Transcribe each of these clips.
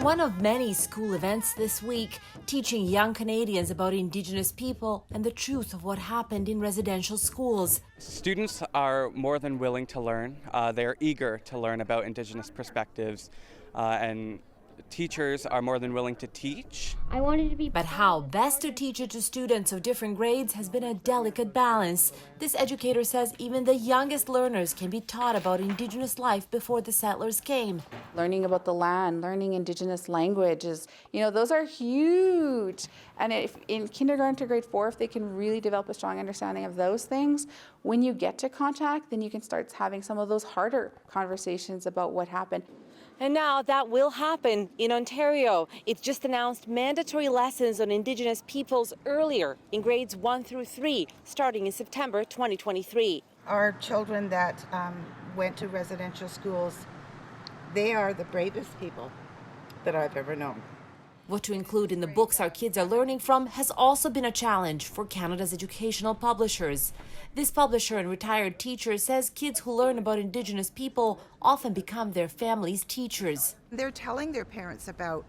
one of many school events this week, teaching young Canadians about Indigenous people and the truth of what happened in residential schools. Students are more than willing to learn. They're eager to learn about Indigenous perspectives, and teachers are more than willing to teach. I wanted to be. But how best to teach it to students of different grades has been a delicate balance. This educator says even the youngest learners can be taught about Indigenous life before the settlers came. Learning about the land, learning Indigenous languages, those are huge. And if in kindergarten to grade 4, if they can really develop a strong understanding of those things, when you get to contact, then you can start having some of those harder conversations about what happened. And now that will happen in Ontario. It's just announced mandatory lessons on Indigenous peoples earlier in grades 1 through 3, starting in September 2023. Our children that went to residential schools, they are the bravest people that I've ever known. What to include in the books our kids are learning from has also been a challenge for Canada's educational publishers. This publisher and retired teacher says kids who learn about Indigenous people often become their family's teachers. They're telling their parents about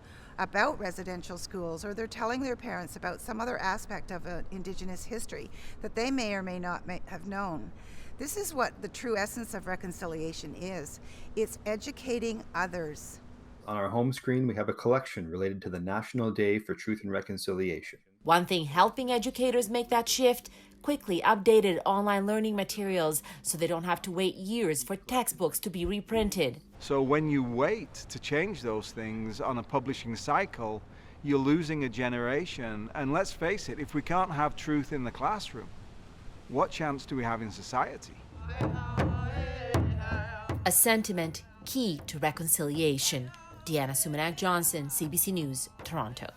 residential schools, or they're telling their parents about some other aspect of Indigenous history that they may or may not have known. This is what the true essence of reconciliation is. It's educating others. On our home screen, we have a collection related to the National Day for Truth and Reconciliation. One thing helping educators make that shift, quickly updated online learning materials so they don't have to wait years for textbooks to be reprinted. So when you wait to change those things on a publishing cycle, you're losing a generation. And let's face it, if we can't have truth in the classroom, what chance do we have in society? A sentiment key to reconciliation. Deanna Sumanak Johnson, CBC News, Toronto.